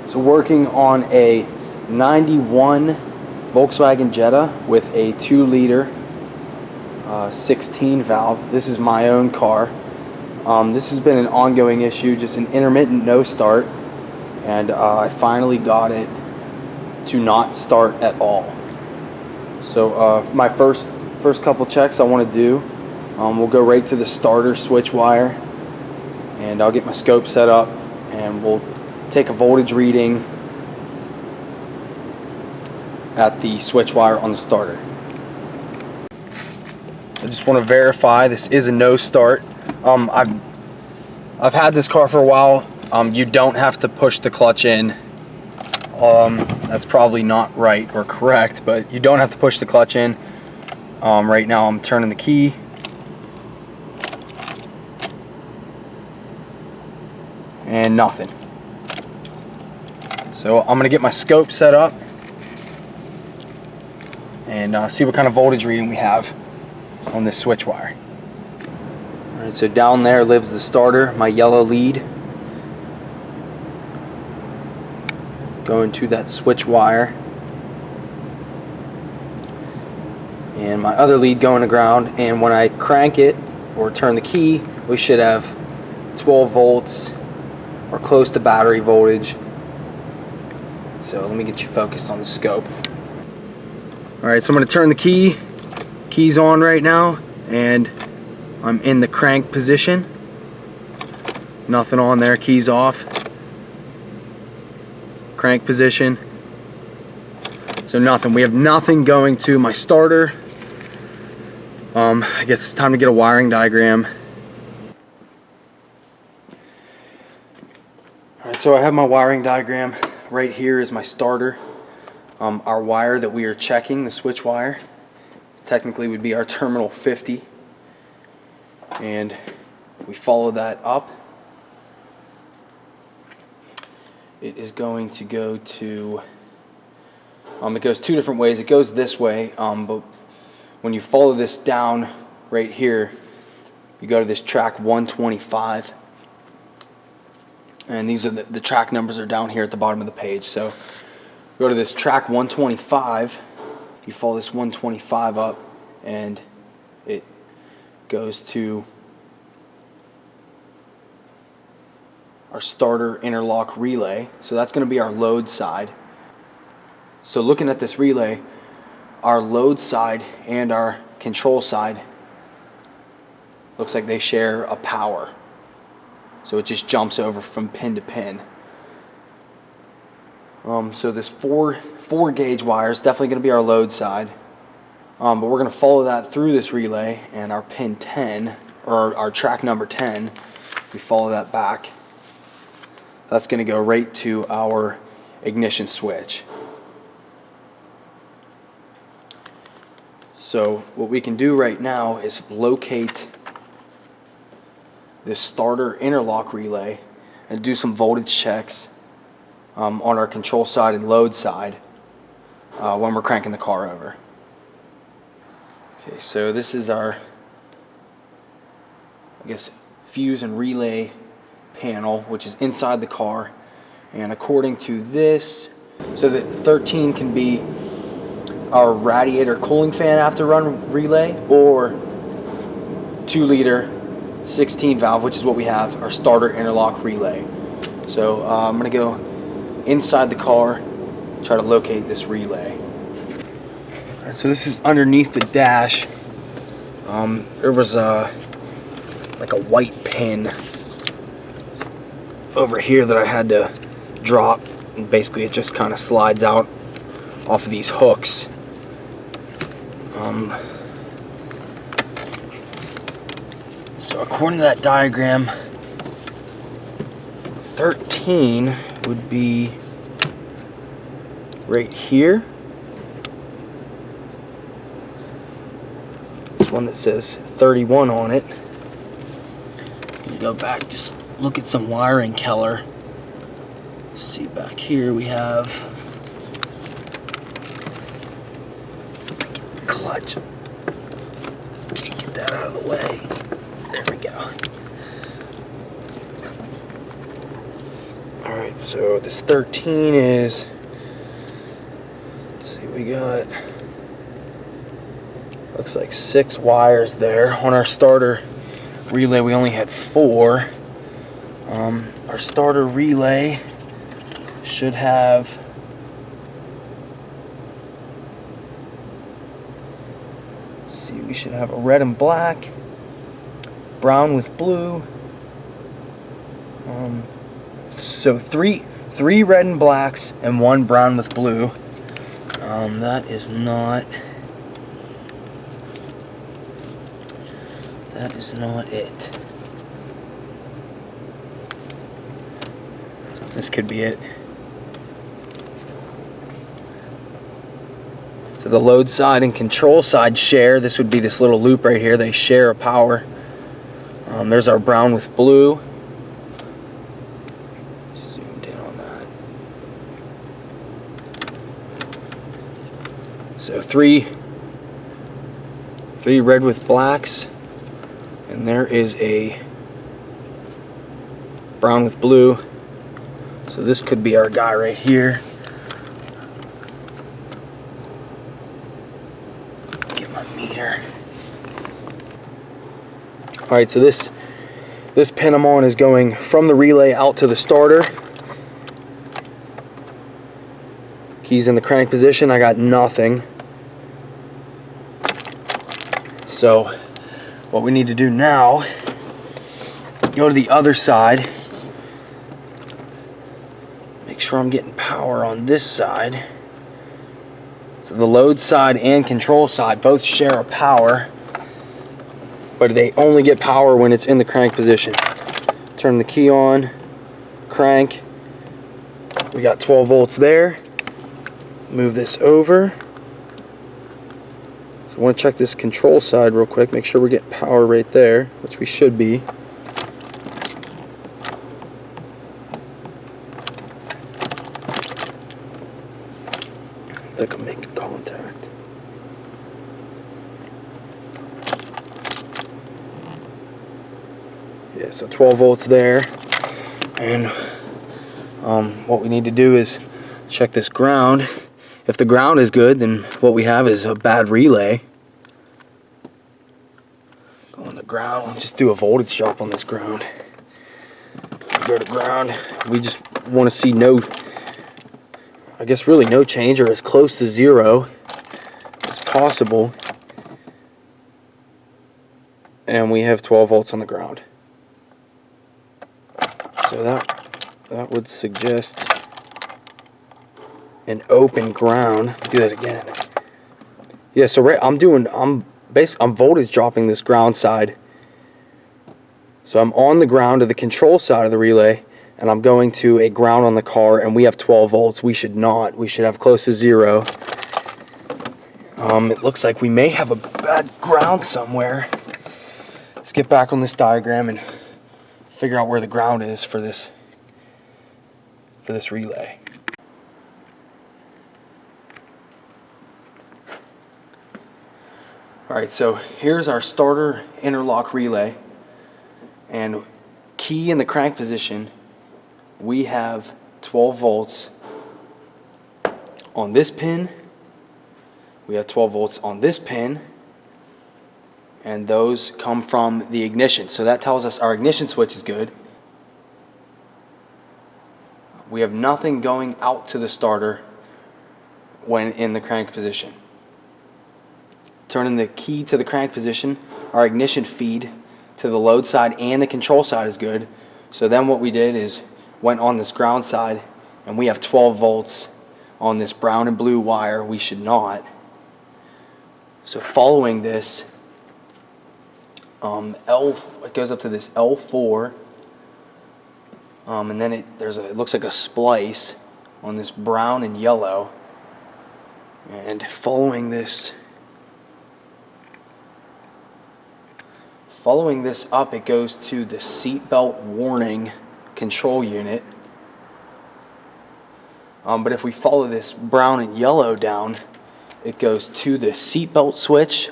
So working on a 91 Volkswagen Jetta with a 2-liter 16 valve. This is my own car. This has been an ongoing issue, just an intermittent no start, and I finally got it to not start at all. So my first couple checks I want to do, we'll go right to the starter switch wire, and I'll get my scope set up, and we'll take a voltage reading at the switch wire on the starter. I just want to verify this is a no start. I've had this car for a while. You don't have to push the clutch in. That's probably not right or correct, but you don't have to push the clutch in. Right now I'm turning the key. And nothing. So I'm gonna get my scope set up and see what kind of voltage reading we have on this switch wire. Alright, so down there lives the starter, my yellow lead. Going to that switch wire. And my other lead going to ground, and when I crank it or turn the key, we should have 12 volts or close to battery voltage. So let me get you focused on the scope. Alright, so I'm going to turn the key. Key's on right now, and I'm in the crank position. Nothing on there, key's off. Crank position. So nothing. We have nothing going to my starter. I guess it's time to get a wiring diagram. Alright, so I have my wiring diagram. Right here is my starter. Our wire that we are checking, the switch wire, technically would be our terminal 50. And we follow that up. It is going to go to, it goes two different ways. It goes this way, but when you follow this down right here, you go to this track 125. And these are the track numbers are down here at the bottom of the page. So go to this track 125, you follow this 125 up, and it goes to our starter interlock relay. So that's going to be our load side. So looking at this relay, our load side and our control side looks like they share a power. So it just jumps over from pin to pin. So this four gauge wire is definitely going to be our load side. But we're going to follow that through this relay, and our pin 10, or our track number 10, we follow that back. That's going to go right to our ignition switch. So what we can do right now is locate this starter interlock relay and do some voltage checks on our control side and load side when we're cranking the car over. Okay, so this is our, I guess, fuse and relay panel, which is inside the car. And according to this, so that 13 can be our radiator cooling fan after run relay, or 2-liter 16 valve, which is what we have, our starter interlock relay. So I'm going to go inside the car, try to locate this relay. Alright, so this is underneath the dash. There was like a white pin over here that I had to drop, and basically it just kind of slides out off of these hooks. So according to that diagram, 13 would be right here. This one that says 31 on it. You go back, just look at some wiring, Keller. See, back here we have clutch. Can't get that out of the way. There we go. Alright, so this 13 is, let's see, we got, looks like 6 wires there. On our starter relay we only had 4. Our starter relay should have, let's see, we should have a red and black, brown with blue. So three red and blacks and 1 brown with blue. That is not it. This could be it. So the load side and control side share. This would be this little loop right here. They share a power. There's our brown with blue. Zoomed in on that. So three red with blacks, and there is a brown with blue. So this could be our guy right here. Get my meter. Alright, so this pin I'm on is going from the relay out to the starter. Keys in the crank position, I got nothing. So what we need to do now, go to the other side. Make sure I'm getting power on this side. So the load side and control side both share a power, but they only get power when it's in the crank position. Turn the key on, crank. We got 12 volts there. Move this over. So I want to check this control side real quick, make sure we're getting power right there, which we should be. I think I'm making contact. Yeah, so 12 volts there. And what we need to do is check this ground. If the ground is good, then what we have is a bad relay. Go on the ground, we'll just do a voltage drop on this ground. Go to ground, we just want to see no, I guess really no change, or as close to 0 as possible. And we have 12 volts on the ground. So that would suggest an open ground. Do that again. Yeah, so I'm voltage dropping this ground side. So I'm on the ground of the control side of the relay, and I'm going to a ground on the car, and we have 12 volts. We should not. We should have close to 0. It looks like we may have a bad ground somewhere. Let's get back on this diagram and figure out where the ground is for this relay. Alright, so here's our starter interlock relay, and key in the crank position, we have 12 volts on this pin, we have 12 volts on this pin, and those come from the ignition. So that tells us our ignition switch is good. We have nothing going out to the starter when in the crank position. Turning the key to the crank position, our ignition feed to the load side and the control side is good. So then what we did is went on this ground side, and we have 12 volts on this brown and blue wire. We should not. So following this, it goes up to this L4, and then it looks like a splice on this brown and yellow, and following this up, it goes to the seatbelt warning control unit. But if we follow this brown and yellow down, it goes to the seatbelt switch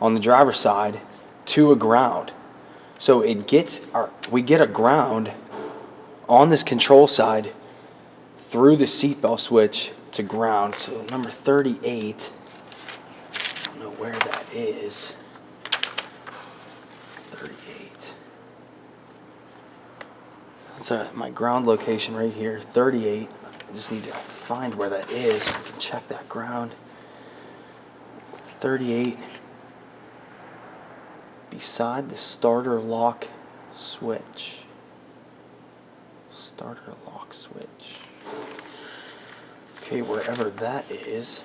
on the driver's side to a ground. So we get a ground on this control side through the seatbelt switch to ground. So number 38, I don't know where that is. 38. That's my ground location right here, 38. I just need to find where that is so I can check that ground. 38, beside the starter lock switch. Starter lock switch. Okay, wherever that is.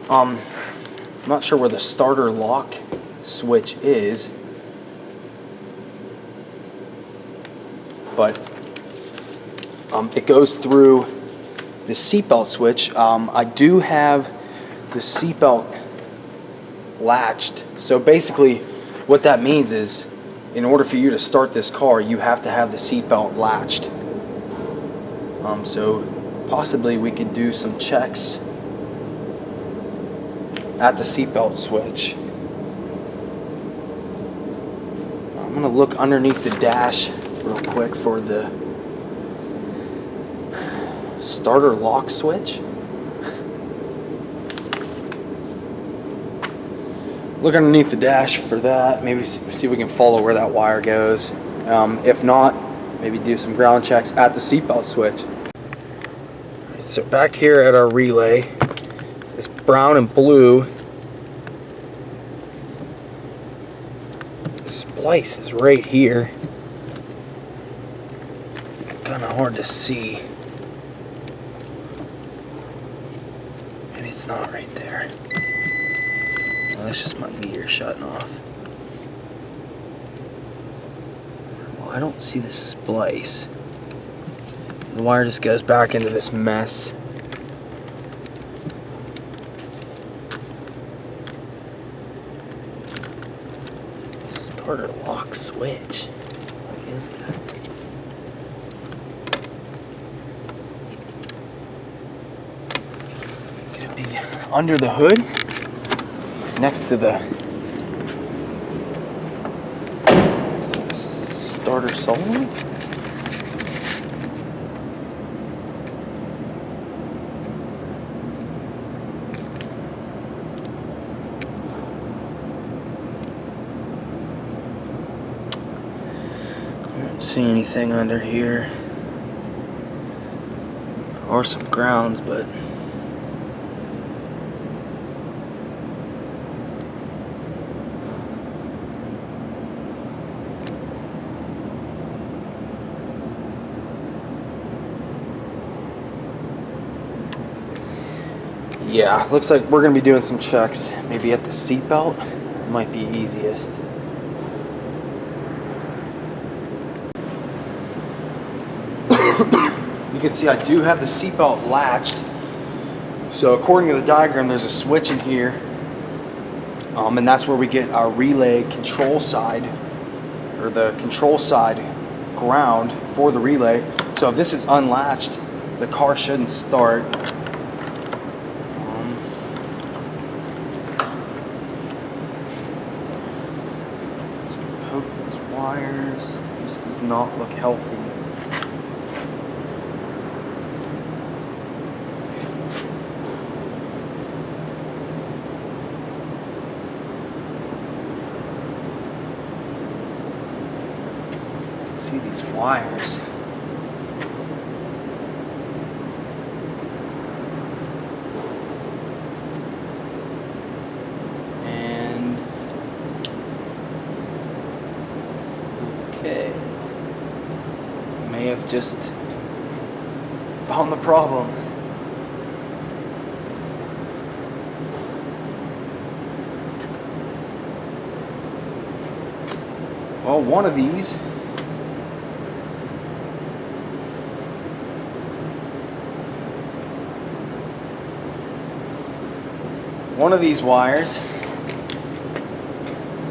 I'm not sure where the starter lock switch is, but it goes through the seatbelt switch. I do have the seatbelt latched. So basically what that means is, in order for you to start this car, you have to have the seatbelt latched. So possibly we could do some checks at the seatbelt switch. I'm gonna look underneath the dash real quick for the starter lock switch. Look underneath the dash for that. Maybe see if we can follow where that wire goes. If not, maybe do some ground checks at the seatbelt switch. So back here at our relay, this brown and blue splice is right here. Kind of hard to see. Maybe it's not right there. Well, that's just my meter shutting off. Well, I don't see the splice. The wire just goes back into this mess. Starter lock switch. What is that? Could it be under the hood? Next to the starter solenoid? See anything under here, or some grounds, but yeah, looks like we're gonna be doing some checks maybe at the seatbelt. Might be easiest. You can see I do have the seatbelt latched. So according to the diagram, there's a switch in here, and that's where we get our relay control side, or the control side ground for the relay. So if this is unlatched, the car shouldn't start. Poke those wires. This does not look healthy. See these wires. And okay, may have just found the problem. Well, one of these wires,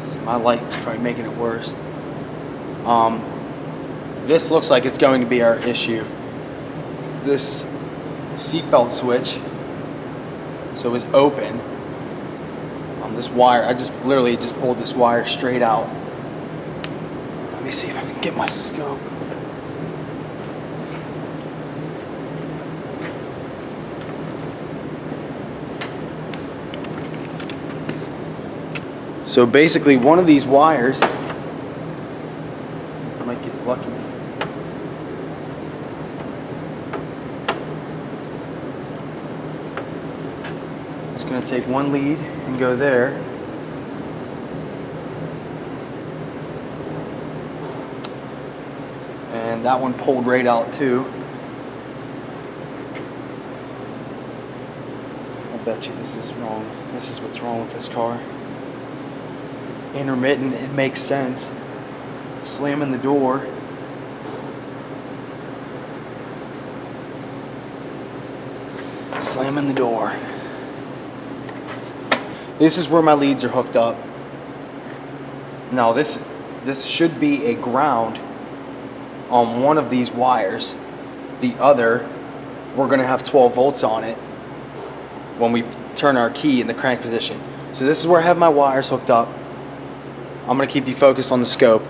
see, my light is probably making it worse. This looks like it's going to be our issue. This seatbelt switch, so is open. This wire, I just literally just pulled this wire straight out. Let me see if I can get my scope. So basically one of these wires, I might get lucky. I'm just gonna take one lead and go there. And that one pulled right out too. I bet you this is wrong. This is what's wrong with this car. Intermittent, it makes sense. Slamming the door. Slamming the door. This is where my leads are hooked up. Now this should be a ground on one of these wires. The other, we're gonna have 12 volts on it when we turn our key in the crank position. So this is where I have my wires hooked up. I'm gonna keep you focused on the scope.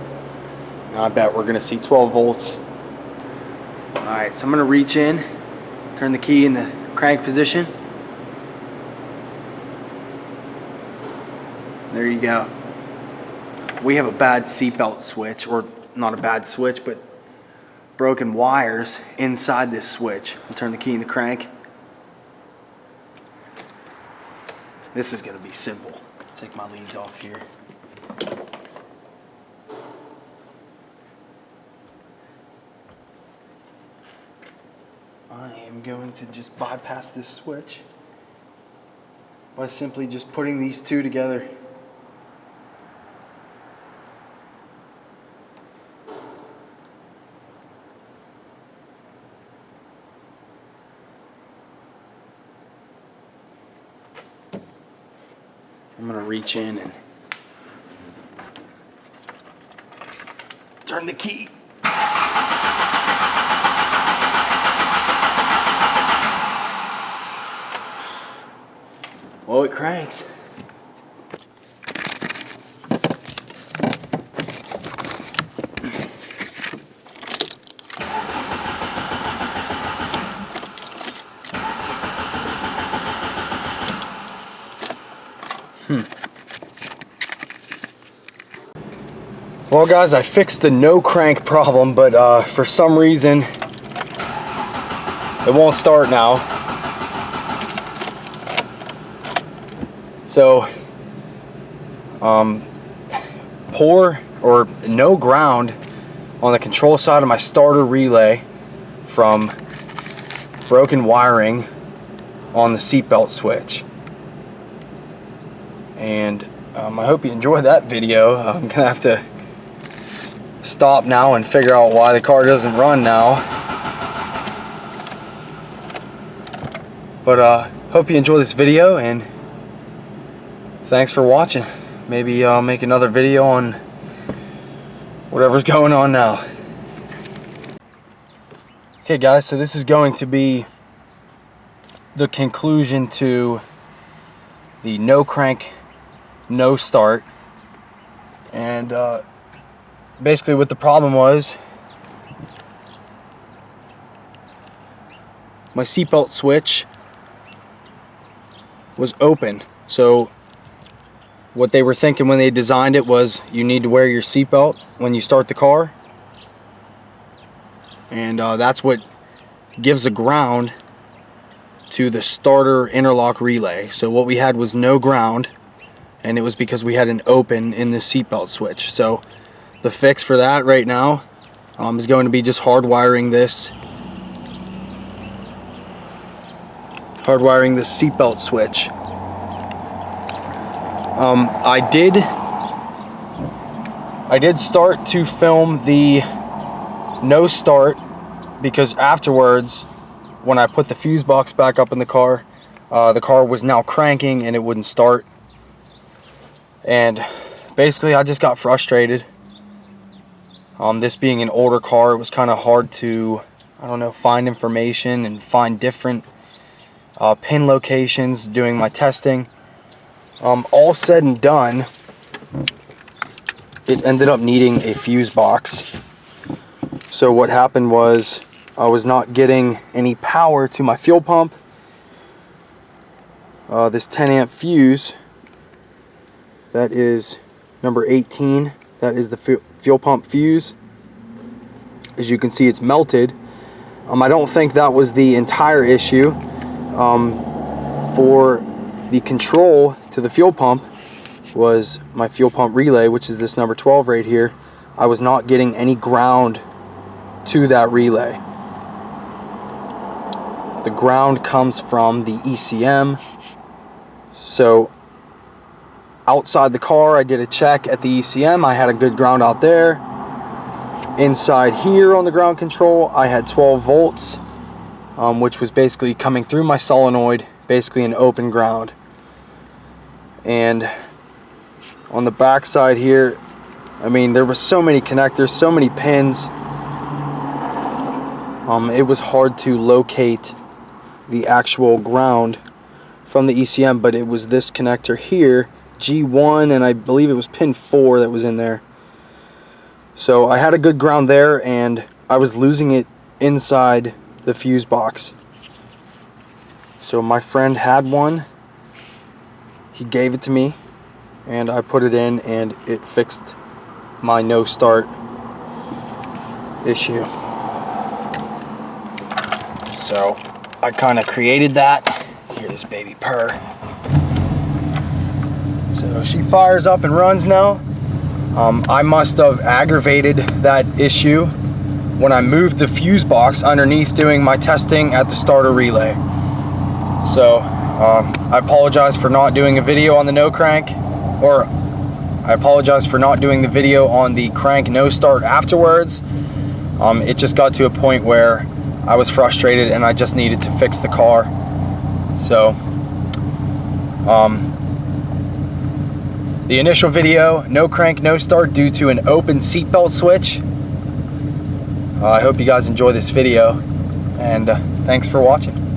And I bet we're gonna see 12 volts. All right, so I'm gonna reach in, turn the key in the crank position. There you go. We have a bad seatbelt switch, or not a bad switch, but broken wires inside this switch. I'll turn the key in the crank. This is gonna be simple. Take my leads off here. I am going to just bypass this switch by simply just putting these two together. I'm going to reach in and turn the key. Oh, it cranks. Well guys, I fixed the no crank problem, but for some reason it won't start now. So poor or no ground on the control side of my starter relay from broken wiring on the seatbelt switch. And I hope you enjoyed that video. I'm gonna have to stop now and figure out why the car doesn't run now. But hope you enjoy this video, and thanks for watching. Maybe I'll make another video on whatever's going on now. Okay guys, so this is going to be the conclusion to the no crank, no start. And basically what the problem was, my seatbelt switch was open. So what they were thinking when they designed it was you need to wear your seatbelt when you start the car. And that's what gives a ground to the starter interlock relay. So what we had was no ground, and it was because we had an open in the seatbelt switch. So the fix for that right now is going to be just hardwiring this seatbelt switch. I did start to film the no start, because afterwards when I put the fuse box back up in the car was now cranking and it wouldn't start. And basically I just got frustrated. This being an older car, it was kind of hard to, I don't know, find information and find different pin locations doing my testing. All said and done, it ended up needing a fuse box. So what happened was I was not getting any power to my fuel pump. This 10 amp fuse, that is number 18, that is the fuel pump fuse. As you can see, it's melted. I don't think that was the entire issue. For the control to the fuel pump was my fuel pump relay, which is this number 12 right here. I was not getting any ground to that relay. The ground comes from the ECM. So outside the car, I did a check at the ECM. I had a good ground out there. Inside here on the ground control, I had 12 volts, which was basically coming through my solenoid, basically an open ground. And on the back side here, I mean, there were so many connectors, so many pins. It was hard to locate the actual ground from the ECM, but it was this connector here, G1, and I believe it was pin 4 that was in there. So I had a good ground there, and I was losing it inside the fuse box. So my friend had one, he gave it to me, and I put it in, and it fixed my no start issue. So I kind of created that. Hear this baby purr. So she fires up and runs now. I must have aggravated that issue when I moved the fuse box underneath doing my testing at the starter relay. So I apologize for not doing a video on the no crank, or I apologize for not doing the video on the crank no start afterwards. It just got to a point where I was frustrated and I just needed to fix the car. So the initial video, no crank, no start due to an open seatbelt switch. I hope you guys enjoy this video, and thanks for watching.